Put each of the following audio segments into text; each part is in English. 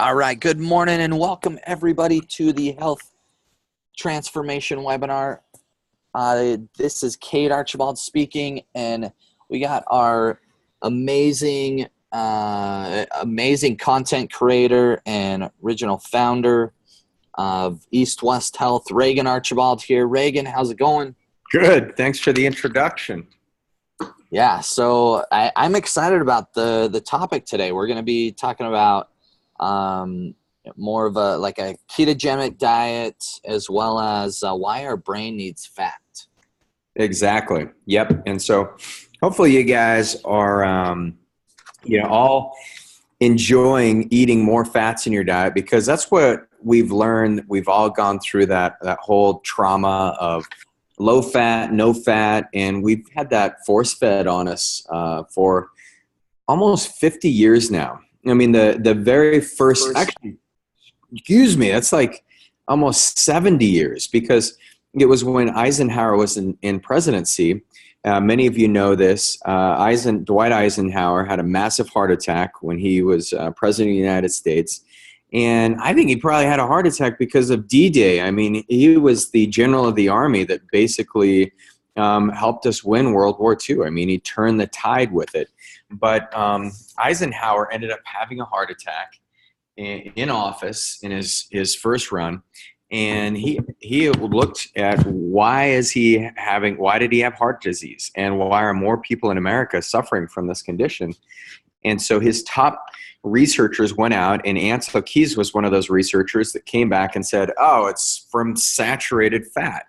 All right, good morning and welcome everybody to the Health Transformation webinar. This is Regan Archibald speaking, and we got our amazing content creator and original founder of East West Health, Regan Archibald here. Regan, how's it going? Good. Thanks for the introduction. Yeah, so I'm excited about the topic today. We're going to be talking about more of a ketogenic diet, as well as why our brain needs fat. Exactly. Yep. And so hopefully you guys are, all enjoying eating more fats in your diet, because that's what we've learned. We've all gone through that whole trauma of low fat, no fat, and we've had that force fed on us for almost 50 years now. I mean, the very first, actually, that's like almost 70 years, because it was when Eisenhower was in presidency. Many of you know this. Dwight Eisenhower had a massive heart attack when he was president of the United States. And I think he probably had a heart attack because of D-Day. I mean, he was the general of the army that basically helped us win World War II. I mean, he turned the tide with it. But Eisenhower ended up having a heart attack in office in his first run. And he looked at why did he have heart disease, and why are more people in America suffering from this condition? And so his top researchers went out, and Ancel Keys was one of those researchers that came back and said, oh, it's from saturated fat,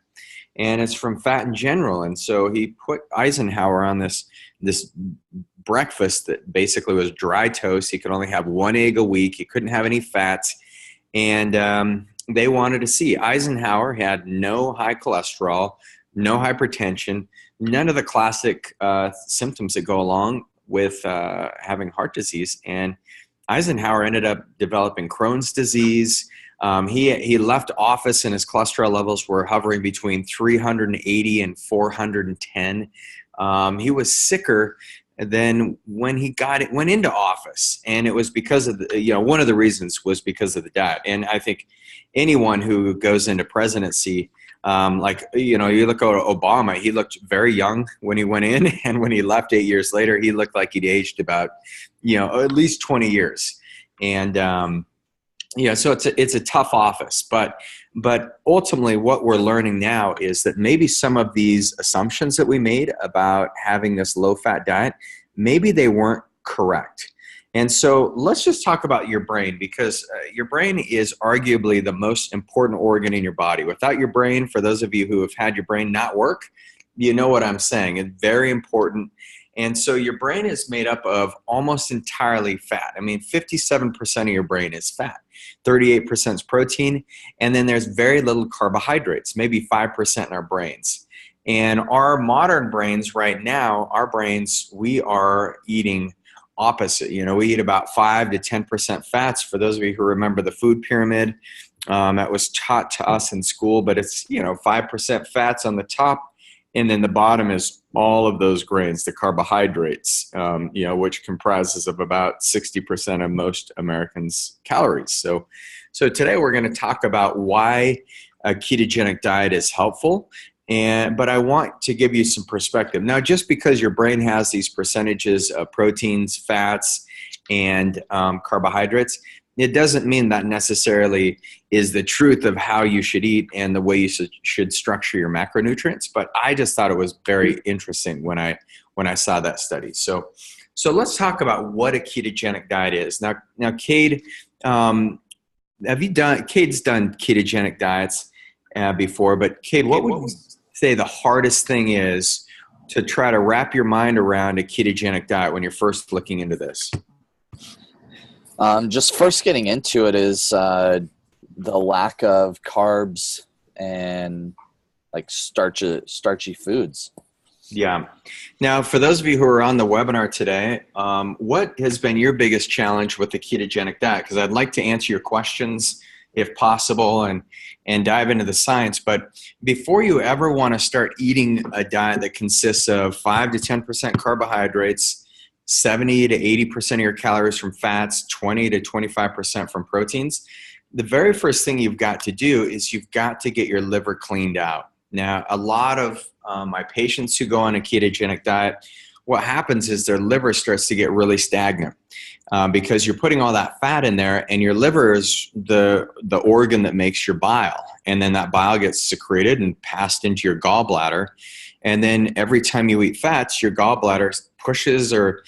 and it's from fat in general. And so he put Eisenhower on this breakfast that basically was dry toast. He could only have one egg a week. He couldn't have any fats. And they wanted to see. Eisenhower had no high cholesterol, no hypertension, none of the classic symptoms that go along with having heart disease. And Eisenhower ended up developing Crohn's disease. He left office and his cholesterol levels were hovering between 380 and 410. He was sicker than when he went into office, and it was because of one of the reasons was because of the diet. And I think anyone who goes into presidency, you look at Obama, he looked very young when he went in, and when he left 8 years later, he looked like he'd aged about at least 20 years. And so it's a tough office, but ultimately what we're learning now is that maybe some of these assumptions that we made about having this low-fat diet, maybe they weren't correct. And so let's just talk about your brain, because your brain is arguably the most important organ in your body. Without your brain, for those of you who have had your brain not work, you know what I'm saying. It's very important. And so your brain is made up of almost entirely fat. I mean, 57% of your brain is fat, 38% is protein, and then there's very little carbohydrates, maybe 5% in our brains. And our modern brains right now, we are eating opposite. We eat about 5 to 10% fats. For those of you who remember the food pyramid, that was taught to us in school, but it's, 5% fats on the top, and then the bottom is all of those grains, the carbohydrates, which comprises of about 60% of most Americans' calories. So today we're going to talk about why a ketogenic diet is helpful. But I want to give you some perspective. Now, just because your brain has these percentages of proteins, fats, and carbohydrates, it doesn't mean that necessarily is the truth of how you should eat and the way you should structure your macronutrients. But I just thought it was very interesting when I saw that study. So let's talk about what a ketogenic diet is. Now, Cade, Cade's done ketogenic diets before, but Cade, what would you say the hardest thing is to try to wrap your mind around a ketogenic diet when you're first looking into this? Just first getting into it is the lack of carbs and starchy foods. Yeah. Now, for those of you who are on the webinar today, what has been your biggest challenge with the ketogenic diet? Because I'd like to answer your questions if possible and dive into the science. But before you ever want to start eating a diet that consists of 5 to 10% carbohydrates, 70 to 80% of your calories from fats, 20 to 25% from proteins, the very first thing you've got to do is you've got to get your liver cleaned out. Now, a lot of my patients who go on a ketogenic diet, what happens is their liver starts to get really stagnant because you're putting all that fat in there, and your liver is the organ that makes your bile. And then that bile gets secreted and passed into your gallbladder. And then every time you eat fats, your gallbladder pushes or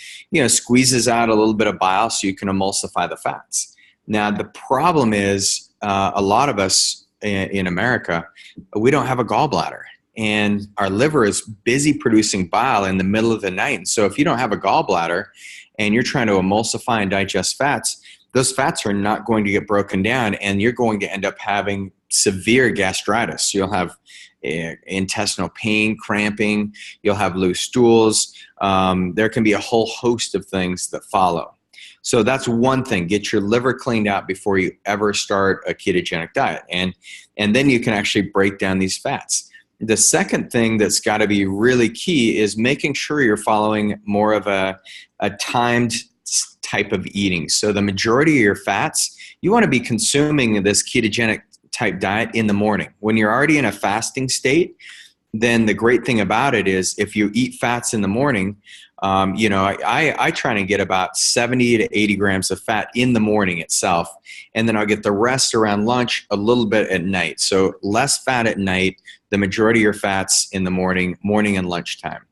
squeezes out a little bit of bile so you can emulsify the fats. Now, the problem is a lot of us in America, we don't have a gallbladder. And our liver is busy producing bile in the middle of the night. And so if you don't have a gallbladder and you're trying to emulsify and digest fats, those fats are not going to get broken down, and you're going to end up having severe gastritis. You'll have intestinal pain, cramping, you'll have loose stools. There can be a whole host of things that follow. So that's one thing. Get your liver cleaned out before you ever start a ketogenic diet. And then you can actually break down these fats. The second thing that's got to be really key is making sure you're following more of a timed type of eating. So the majority of your fats, you want to be consuming this ketogenic type diet in the morning. When you're already in a fasting state, then the great thing about it is if you eat fats in the morning, I try to get about 70 to 80 grams of fat in the morning itself. And then I'll get the rest around lunch, a little bit at night. So less fat at night, the majority of your fats in the morning and lunchtime.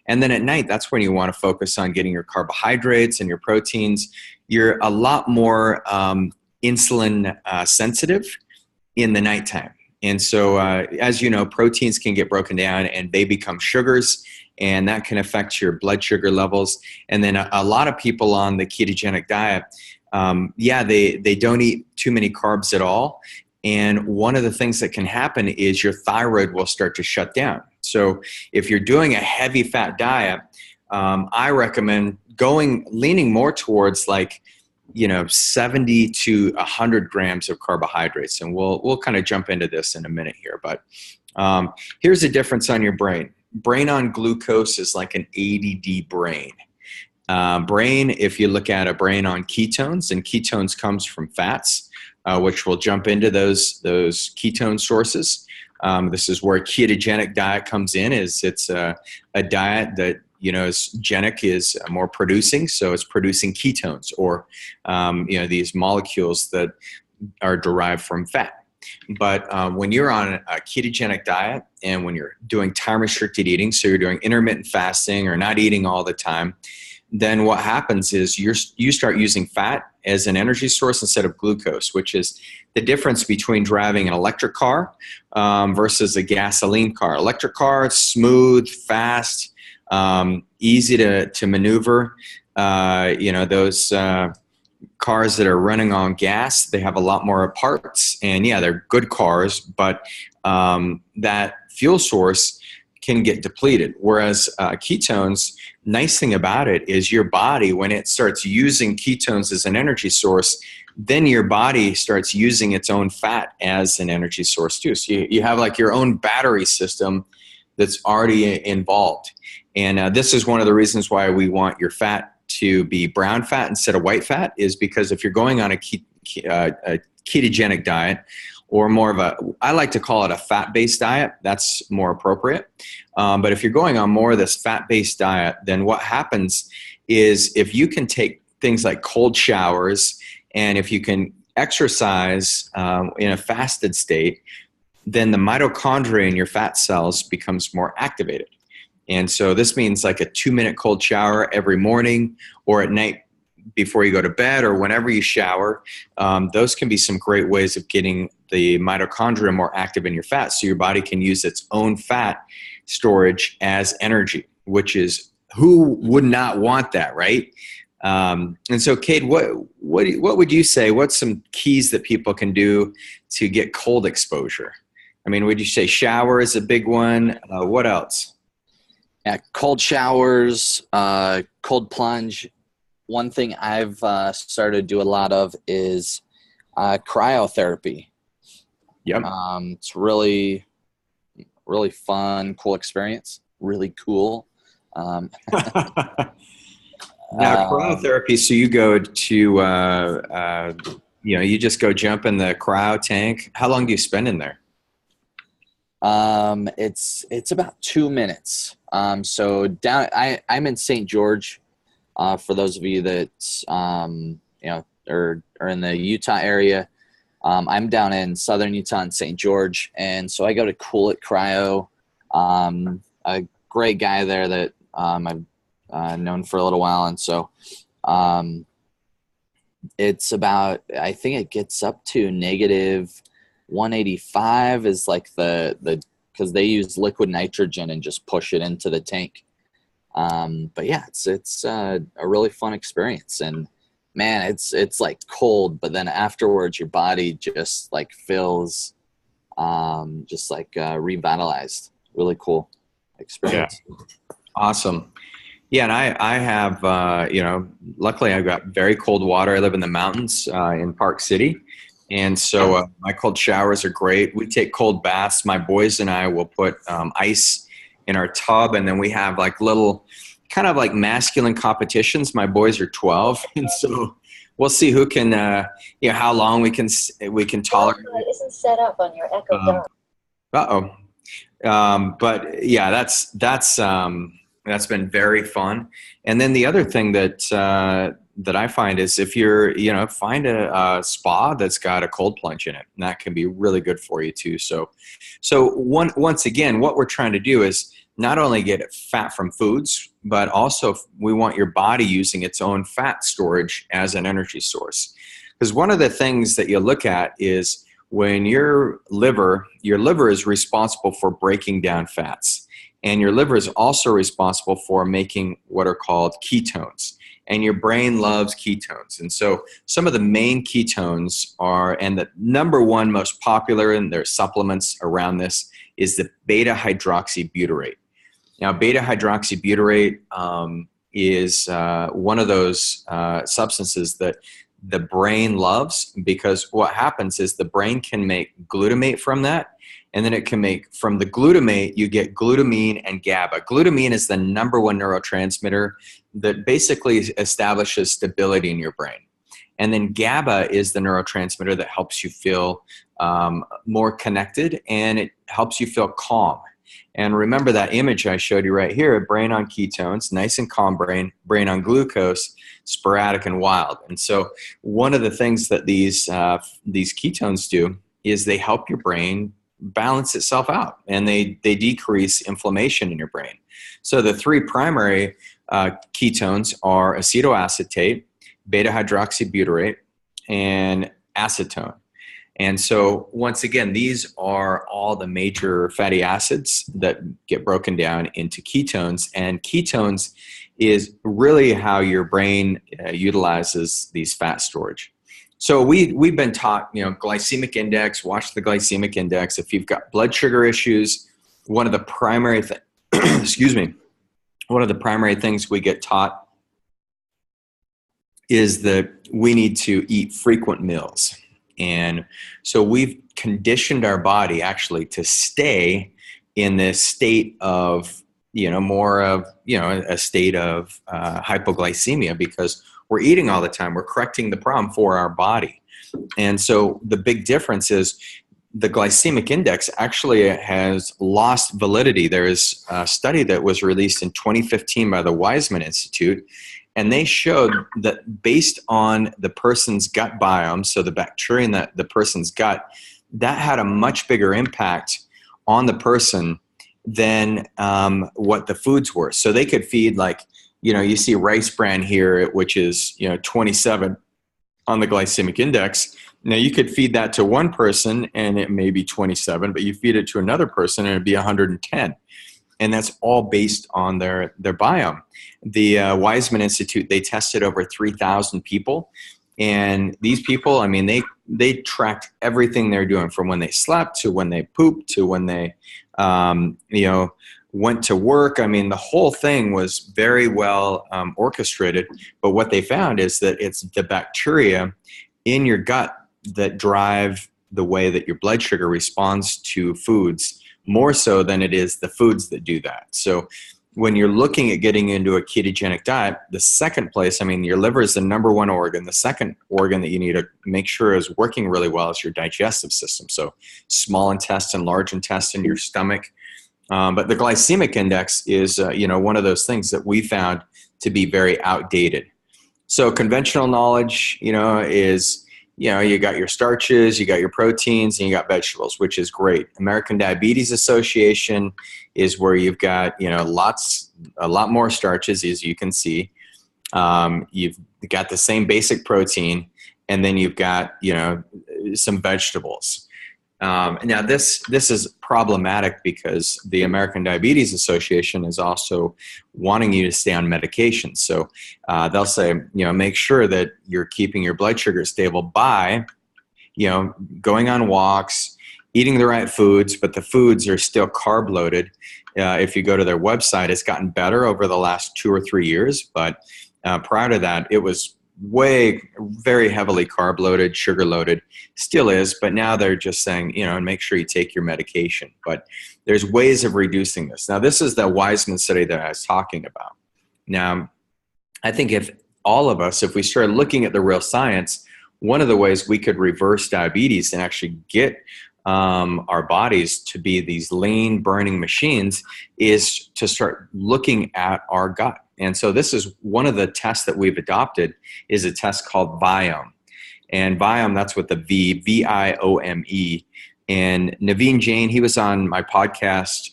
And then at night, that's when you want to focus on getting your carbohydrates and your proteins. You're a lot more insulin sensitive in the nighttime. And so, as you know, proteins can get broken down and they become sugars, and that can affect your blood sugar levels. And then a lot of people on the ketogenic diet, they don't eat too many carbs at all. And one of the things that can happen is your thyroid will start to shut down. So if you're doing a heavy fat diet, I recommend leaning more towards 70 to 100 grams of carbohydrates. And we'll kind of jump into this in a minute here. But here's the difference on your brain. Brain on glucose is like an ADD brain. Brain, if you look at a brain on ketones, and ketones comes from fats, which we'll jump into those ketone sources. This is where a ketogenic diet comes in. It's a diet that genic is more producing, so it's producing ketones or these molecules that are derived from fat. But when you're on a ketogenic diet and when you're doing time-restricted eating, so you're doing intermittent fasting or not eating all the time, then what happens is you start using fat as an energy source instead of glucose, which is the difference between driving an electric car versus a gasoline car. Electric car, smooth, fast, easy to maneuver. Those cars that are running on gas, they have a lot more parts, and they're good cars, but that fuel source can get depleted. Whereas ketones, nice thing about it is your body, when it starts using ketones as an energy source, then your body starts using its own fat as an energy source too. So you have like your own battery system that's already involved. And this is one of the reasons why we want your fat to be brown fat instead of white fat, is because if you're going on a ketogenic diet, or more of I like to call it a fat-based diet, that's more appropriate. But if you're going on more of this fat-based diet, then what happens is if you can take things like cold showers, and if you can exercise in a fasted state, then the mitochondria in your fat cells becomes more activated. And so this means like a 2-minute cold shower every morning or at night before you go to bed or whenever you shower. Those can be some great ways of getting the mitochondria more active in your fat, so your body can use its own fat storage as energy, which is, who would not want that, right? And so, Kate, what would you say? What's some keys that people can do to get cold exposure? I mean, would you say shower is a big one? What else? Yeah, cold showers, cold plunge. One thing I've started to do a lot of is cryotherapy. Yep. It's really, really fun, cool experience. Really cool. Now, cryotherapy, so you go to, you just go jump in the cryo tank. How long do you spend in there? It's about 2 minutes. So I'm in St. George. For those of you that are in the Utah area, I'm down in southern Utah in St. George, and so I go to Cool It Cryo. A great guy there that I've known for a little while, and so it's about, I think it gets up to negative 185 is like the because they use liquid nitrogen and just push it into the tank. But yeah, it's a really fun experience, and man, it's like cold, but then afterwards your body just like feels just like revitalized. Really cool experience. Yeah. Awesome. Yeah, and I have, luckily I've got very cold water. I live in the mountains in Park City. And so my cold showers are great. We take cold baths. My boys and I will put ice in our tub, and then we have like little kind of like masculine competitions. My boys are 12, and so we'll see who can, how long we can tolerate. Wi-Fi isn't set up on your Echo Dot. But yeah, that's been very fun. And then the other thing that I find is if you're, find a spa that's got a cold plunge in it, and that can be really good for you too. So once again, what we're trying to do is not only get fat from foods, but also we want your body using its own fat storage as an energy source. Because one of the things that you look at is when your liver is responsible for breaking down fats. And your liver is also responsible for making what are called ketones. And your brain loves ketones. And so some of the main ketones are, and the number one most popular, and there's supplements around this, is the beta hydroxybutyrate. Now, beta hydroxybutyrate is one of those substances that the brain loves, because what happens is the brain can make glutamate from that. And then it can make, from the glutamate, you get glutamine and GABA. Glutamine is the number one neurotransmitter that basically establishes stability in your brain. And then GABA is the neurotransmitter that helps you feel more connected, and it helps you feel calm. And remember that image I showed you right here, brain on ketones, nice and calm brain on glucose, sporadic and wild. And so one of the things that these ketones do is they help your brain balance itself out, and they decrease inflammation in your brain. So the three primary ketones are acetoacetate, beta hydroxybutyrate, and acetone. And so once again, these are all the major fatty acids that get broken down into ketones, and ketones is really how your brain utilizes these fat storage. So we've been taught, glycemic index, watch the glycemic index. If you've got blood sugar issues, one of the primary things we get taught is that we need to eat frequent meals. And so we've conditioned our body actually to stay in this state of, a state of hypoglycemia, because we're eating all the time. We're correcting the problem for our body. And so the big difference is the glycemic index actually has lost validity. There is a study that was released in 2015 by the Weizmann Institute, and they showed that based on the person's gut biome, so the bacteria in the person's gut, that had a much bigger impact on the person than what the foods were. So they could feed, like, you see rice bran here, which is 27 on the glycemic index. Now you could feed that to one person and it may be 27, but you feed it to another person and it'd be 110. And that's all based on their biome. The Weizmann Institute, they tested over 3,000 people. And these people, I mean, they tracked everything they're doing, from when they slept to when they pooped to when they, went to work. I mean, the whole thing was very well orchestrated. But what they found is that it's the bacteria in your gut that drive the way that your blood sugar responds to foods, more so than it is the foods that do that. So when you're looking at getting into a ketogenic diet, the second place, I mean, your liver is the number one organ. The second organ that you need to make sure is working really well is your digestive system. So small intestine, large intestine, your stomach. But the glycemic index is, one of those things that we found to be very outdated. So conventional knowledge, is, you got your starches, you got your proteins, and you got vegetables, which is great. American Diabetes Association is where you've got, a lot more starches, as you can see. You've got the same basic protein, and then you've got, some vegetables. Now this is problematic because the American Diabetes Association is also wanting you to stay on medication. So they'll say, make sure that you're keeping your blood sugar stable by, going on walks, eating the right foods, but the foods are still carb loaded. If you go to their website, it's gotten better over the last 2 or 3 years, but prior to that, it was very heavily carb loaded, sugar loaded, still is, but now they're just saying, make sure you take your medication. But there's ways of reducing this. Now, this is the Wiseman study that I was talking about. Now, I think if all of us, if we started looking at the real science, one of the ways we could reverse diabetes and actually get our bodies to be these lean burning machines is to start looking at our gut. And so this is one of the tests that we've adopted is a test called Viome. And Viome, that's with the V-I-O-M-E. And Naveen Jain, he was on my podcast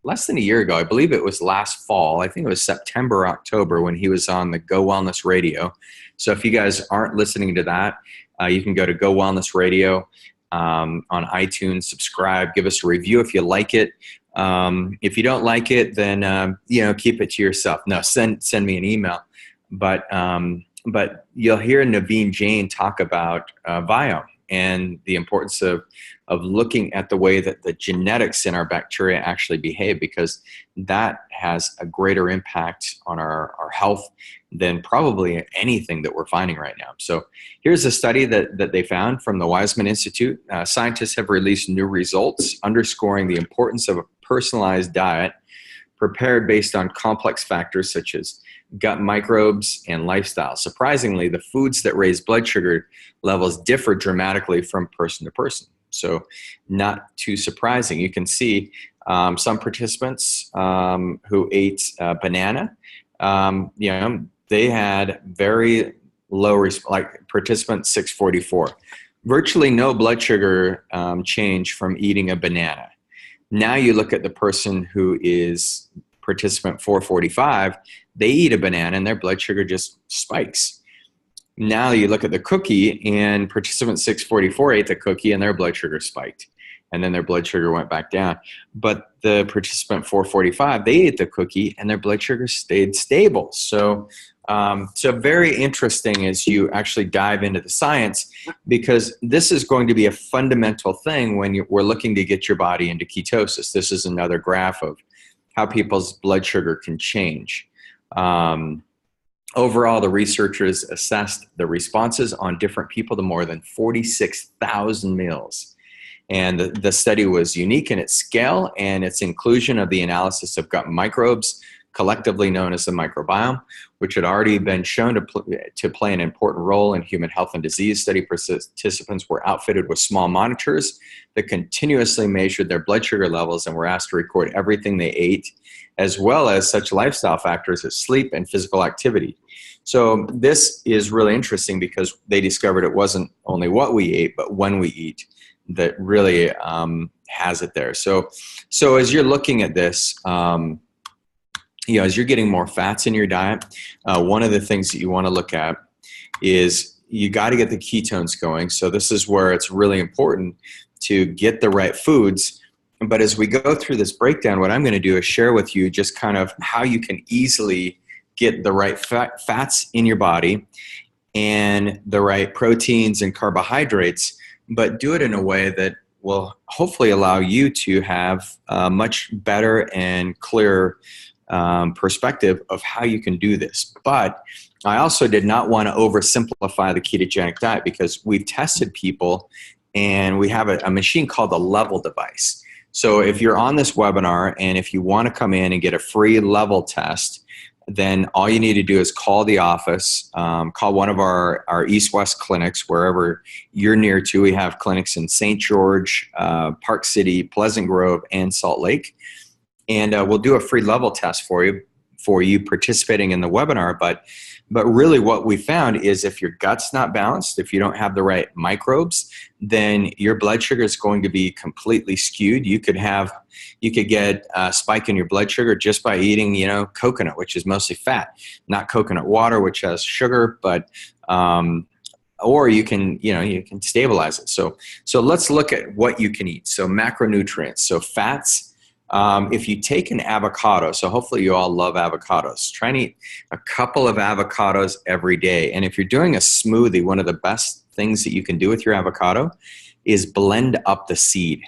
less than a year ago. I believe it was last fall. I think it was September, October when he was on the Go Wellness Radio. So if you guys aren't listening to that, you can go to Go Wellness Radio on iTunes, subscribe, give us a review if you like it. If you don't like it, then, keep it to yourself. No, send me an email. But you'll hear Naveen Jain talk about Viome and the importance of looking at the way that the genetics in our bacteria actually behave, because that has a greater impact on our health than probably anything that we're finding right now. So here's a study that they found from the Wiseman Institute. Scientists have released new results underscoring the importance of a personalized diet prepared based on complex factors such as gut microbes and lifestyle. Surprisingly, the foods that raise blood sugar levels differ dramatically from person to person. So not too surprising. You can see some participants who ate banana, they had very low, like participant 644, virtually no blood sugar change from eating a banana. Now you look at the person who is participant 445, they eat a banana and their blood sugar just spikes. Now you look at the cookie and participant 644 ate the cookie and their blood sugar spiked. And then their blood sugar went back down. But the participant 445, they ate the cookie and their blood sugar stayed stable. So very interesting as you actually dive into the science, because this is going to be a fundamental thing when we're looking to get your body into ketosis. This is another graph of how people's blood sugar can change. Overall, the researchers assessed the responses on different people to more than 46,000 meals. And the study was unique in its scale and its inclusion of the analysis of gut microbes, collectively known as the microbiome, which had already been shown to play an important role in human health and disease. Study participants were outfitted with small monitors that continuously measured their blood sugar levels and were asked to record everything they ate, as well as such lifestyle factors as sleep and physical activity. So this is really interesting because they discovered it wasn't only what we ate, but when we eat that really has it there. So as you're looking at this, as you're getting more fats in your diet, one of the things that you want to look at is you got to get the ketones going. So this is where it's really important to get the right foods. But as we go through this breakdown, what I'm going to do is share with you just kind of how you can easily get the right fats in your body and the right proteins and carbohydrates, but do it in a way that will hopefully allow you to have a much better and clearer perspective of how you can do this. But I also did not want to oversimplify the ketogenic diet, because we've tested people and we have a machine called the level device. So if you're on this webinar and if you want to come in and get a free level test, then all you need to do is call the office, call one of our East-West clinics, wherever you're near to. We have clinics in St. George, Park City, Pleasant Grove, and Salt Lake. And we'll do a free level test for you participating in the webinar. But really what we found is if your gut's not balanced, if you don't have the right microbes, then your blood sugar is going to be completely skewed. You could get a spike in your blood sugar just by eating, coconut, which is mostly fat, not coconut water, which has sugar, but or you can stabilize it. So let's look at what you can eat. So macronutrients, so fats. If you take an avocado, so hopefully you all love avocados, try and eat a couple of avocados every day. And if you're doing a smoothie, one of the best things that you can do with your avocado is blend up the seed.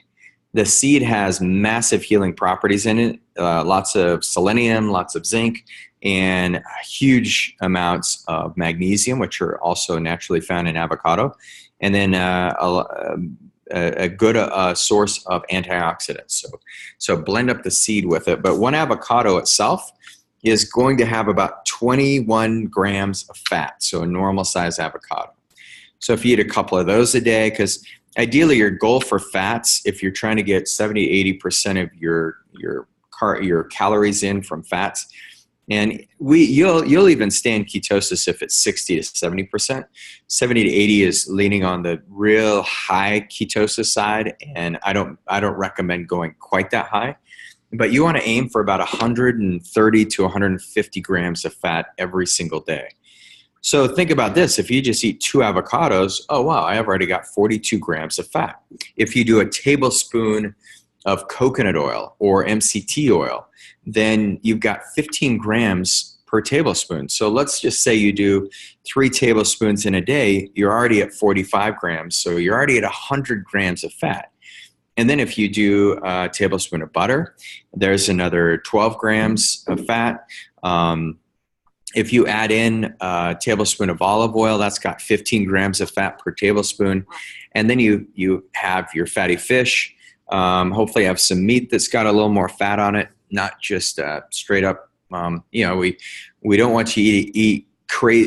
The seed has massive healing properties in it, lots of selenium, lots of zinc, and huge amounts of magnesium, which are also naturally found in avocado. And then a good source of antioxidants. So blend up the seed with it. But one avocado itself is going to have about 21 grams of fat, so a normal size avocado. So if you eat a couple of those a day, because ideally your goal for fats, if you're trying to get 70-80% of your calories in from fats, and you'll even stay in ketosis if it's 60 to 70%. 70 to 80 is leaning on the real high ketosis side, and I don't recommend going quite that high. But you want to aim for about 130 to 150 grams of fat every single day. So think about this. If you just eat 2 avocados, oh wow, I've already got 42 grams of fat. If you do a tablespoon of coconut oil or MCT oil, then you've got 15 grams per tablespoon. So let's just say you do 3 tablespoons in a day, you're already at 45 grams. So you're already at 100 grams of fat. And then if you do a tablespoon of butter, there's another 12 grams of fat. If you add in a tablespoon of olive oil, that's got 15 grams of fat per tablespoon. And then you have your fatty fish. Hopefully have some meat that's got a little more fat on it, not just straight up. We don't want you to eat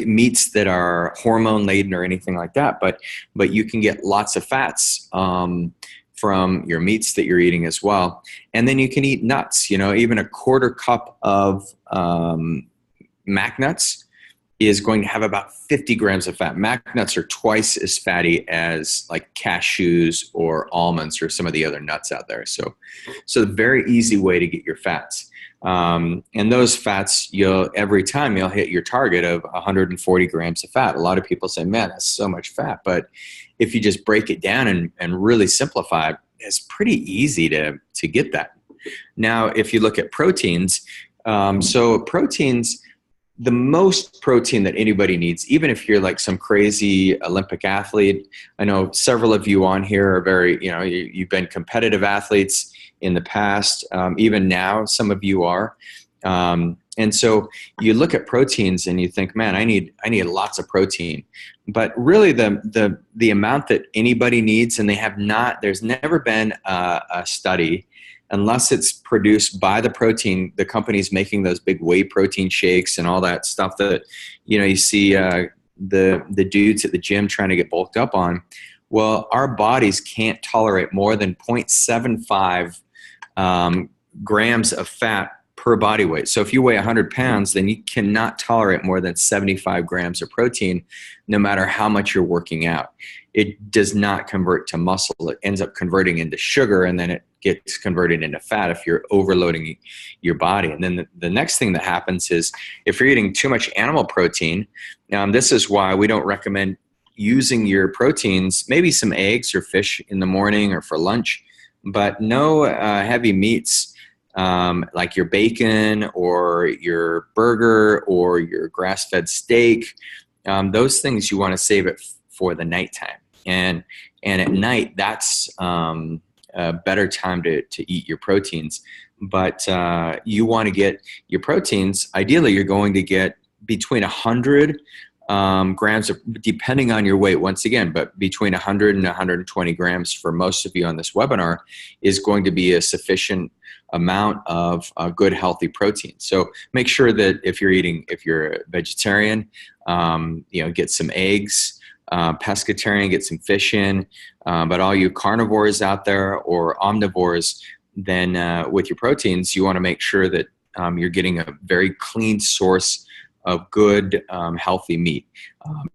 meats that are hormone laden or anything like that, but you can get lots of fats from your meats that you're eating as well. And then you can eat nuts. Even a quarter cup of mac nuts is going to have about 50 grams of fat. Mac nuts are twice as fatty as like cashews or almonds or some of the other nuts out there. So a very easy way to get your fats. And those fats, every time you'll hit your target of 140 grams of fat. A lot of people say, man, that's so much fat. But if you just break it down and really simplify, it's pretty easy to get that. Now, if you look at proteins, proteins, the most protein that anybody needs, even if you're like some crazy Olympic athlete, I know several of you on here are very, you've been competitive athletes in the past. Even now, some of you are. And so you look at proteins and you think, man, I need lots of protein. But really the amount that anybody needs, and there's never been a study, unless it's produced by the companies making those big whey protein shakes and all that stuff that, you see the dudes at the gym trying to get bulked up on. Well, our bodies can't tolerate more than 0.75 grams of fat per body weight. So if you weigh 100 pounds, then you cannot tolerate more than 75 grams of protein, no matter how much you're working out. It does not convert to muscle. It ends up converting into sugar, and then it gets converted into fat if you're overloading your body. And then the next thing that happens is if you're eating too much animal protein, this is why we don't recommend using your proteins, maybe some eggs or fish in the morning or for lunch, but no heavy meats like your bacon or your burger or your grass-fed steak. Those things you want to save it for the nighttime. And at night, that's a better time to eat your proteins. But you want to get your proteins, ideally you're going to get between 100 grams, depending on your weight, once again, but between 100 and 120 grams for most of you on this webinar is going to be a sufficient amount of good, healthy protein. So make sure that if you're a vegetarian, get some eggs. Pescatarian, get some fish in. But all you carnivores out there or omnivores, then with your proteins, you want to make sure that you're getting a very clean source of good, healthy meat.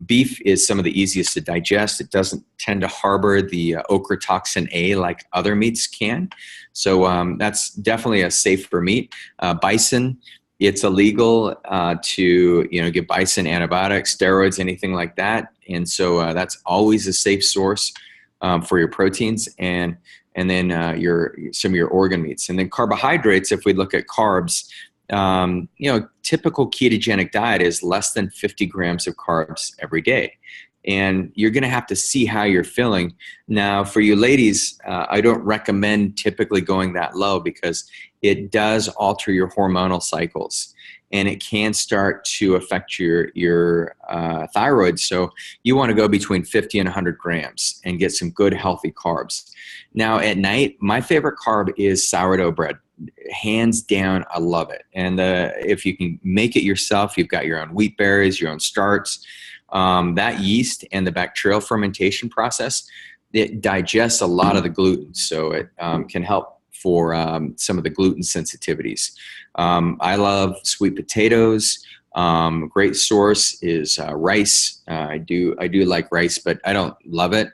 Beef is some of the easiest to digest. It doesn't tend to harbor the ochratoxin A like other meats can. So that's definitely a safer meat. Bison, it's illegal to give bison antibiotics, steroids, anything like that. And so that's always a safe source for your proteins and then some of your organ meats. And then carbohydrates, if we look at carbs, typical ketogenic diet is less than 50 grams of carbs every day. And you're going to have to see how you're feeling. Now, for you ladies, I don't recommend typically going that low because it does alter your hormonal cycles and it can start to affect your thyroid. So you want to go between 50 and 100 grams and get some good, healthy carbs. Now, at night, my favorite carb is sourdough bread. Hands down, I love it. And if you can make it yourself, you've got your own wheat berries, your own starch. That yeast and the bacterial fermentation process, it digests a lot of the gluten. So it can help for some of the gluten sensitivities. I love sweet potatoes. Great source is rice. I do like rice, but I don't love it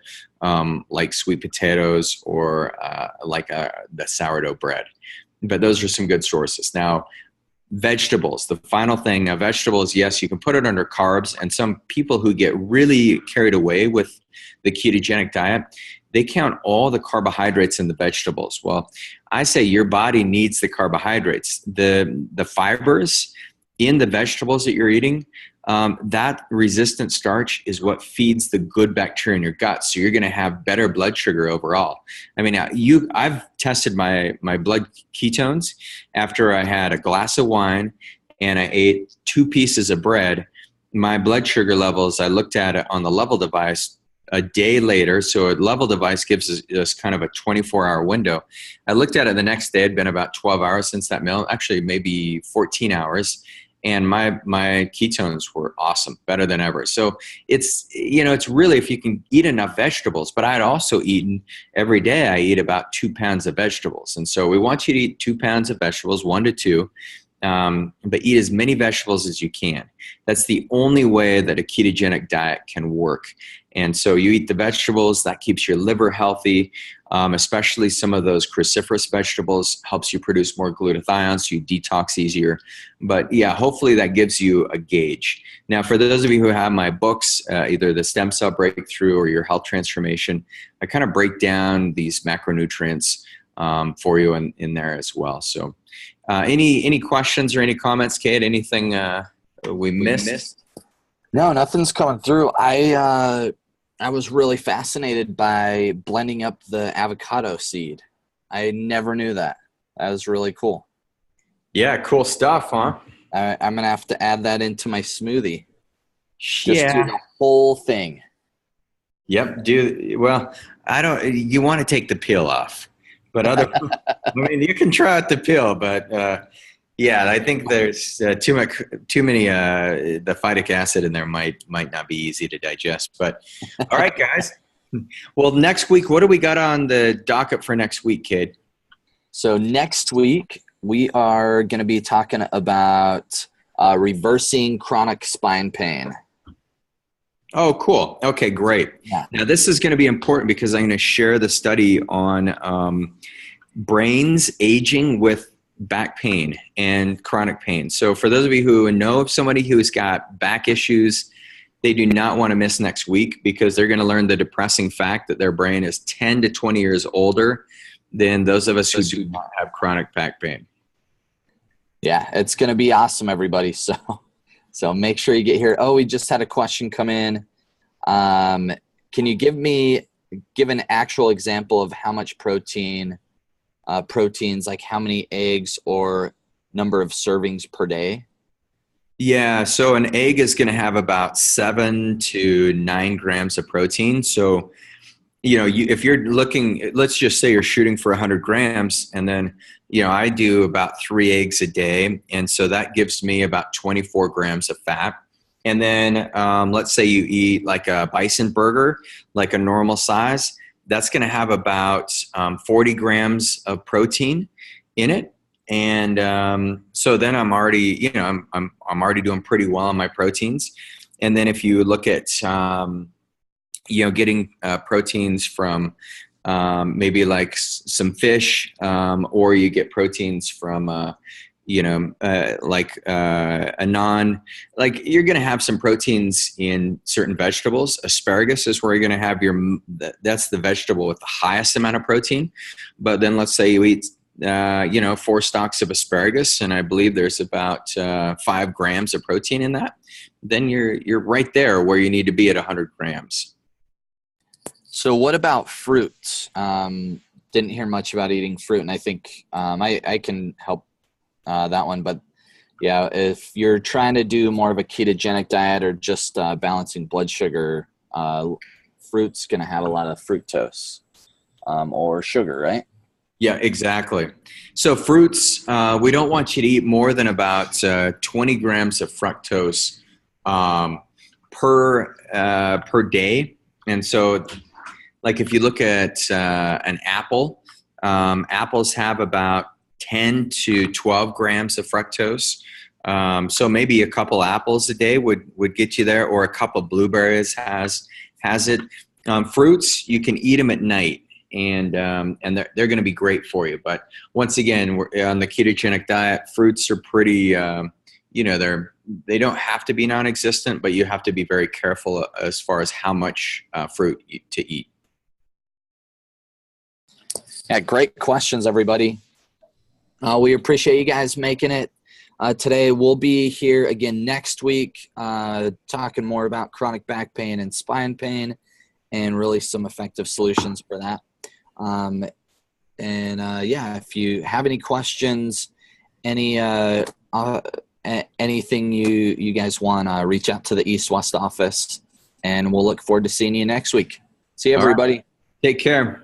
like sweet potatoes or the sourdough bread. But those are some good sources. Now, vegetables, the final thing. Now, vegetables, yes, you can put it under carbs. And some people who get really carried away with the ketogenic diet, they count all the carbohydrates in the vegetables. Well, I say your body needs the carbohydrates. The fibers in the vegetables that you're eating, that resistant starch is what feeds the good bacteria in your gut. So you're going to have better blood sugar overall. I mean, I've tested my blood ketones after I had a glass of wine and I ate 2 pieces of bread. My blood sugar levels, I looked at it on the level device a day later. So a level device gives us kind of a 24-hour window. I looked at it the next day. It had been about 12 hours since that meal, actually maybe 14 hours. And my ketones were awesome, better than ever. So it's really if you can eat enough vegetables, but I'd also eaten every day. I eat about 2 pounds of vegetables. And so we want you to eat 2 pounds of vegetables, 1 to 2, but eat as many vegetables as you can. That's the only way that a ketogenic diet can work. And so you eat the vegetables, that keeps your liver healthy, especially some of those cruciferous vegetables, helps you produce more glutathione, so you detox easier. But yeah, hopefully that gives you a gauge. Now, for those of you who have my books, either the Stem Cell Breakthrough or your Health Transformation, I kind of break down these macronutrients for you in there as well. So any questions or any comments, Kate? Anything we missed? No, nothing's coming through. I was really fascinated by blending up the avocado seed. I never knew that. That was really cool. Yeah, cool stuff, huh? I'm going to have to add that into my smoothie. Just Yeah. do the whole thing. Yep. You want to take the peel off, but you can try out the peel, but yeah, I think there's too many the phytic acid in there might not be easy to digest. But all right, guys. Well, next week, what do we got on the docket for next week, Cade? So next week we are going to be talking about reversing chronic spine pain. Oh, cool. Okay, great. Yeah. Now this is going to be important because I'm going to share the study on brains aging with back pain and chronic pain. So for those of you who know of somebody who's got back issues, they do not want to miss next week because they're going to learn the depressing fact that their brain is 10 to 20 years older than those of us who do not have chronic back pain. Yeah, it's going to be awesome, everybody. So make sure you get here. Oh, we just had a question come in. Can you give an actual example of how much proteins, like how many eggs or number of servings per day? Yeah, so an egg is going to have about 7 to 9 grams of protein. So, if you're looking, let's just say you're shooting for 100 grams, and then, I do about 3 eggs a day. And so that gives me about 24 grams of fat. And then let's say you eat like a bison burger, like a normal size, that's going to have about 40 grams of protein in it. And so then I'm already, I'm already doing pretty well on my proteins. And then if you look at, getting proteins from maybe like some fish, or you get proteins from, you're going to have some proteins in certain vegetables. Asparagus is where you're going to have that's the vegetable with the highest amount of protein. But then let's say you eat 4 stalks of asparagus, and I believe there's about 5 grams of protein in that. Then you're right there where you need to be at 100 grams. So what about fruits? Didn't hear much about eating fruit, and I think I can help that one. But yeah, if you're trying to do more of a ketogenic diet or just balancing blood sugar, fruit's going to have a lot of fructose or sugar, right? Yeah, exactly. So fruits, we don't want you to eat more than about 20 grams of fructose per day. And so, like if you look at an apple, apples have about 10 to 12 grams of fructose. So maybe a couple apples a day would get you there, or a cup of blueberries has it. Fruits, you can eat them at night. And they're going to be great for you. But once again, we're on the ketogenic diet. Fruits are pretty, they don't have to be non-existent, but you have to be very careful as far as how much fruit to eat. Yeah, great questions, everybody. We appreciate you guys making it today. We'll be here again next week talking more about chronic back pain and spine pain and really some effective solutions for that. If you have any questions, anything you guys want, reach out to the East West office, and we'll look forward to seeing you next week. See you, everybody. All right. Take care.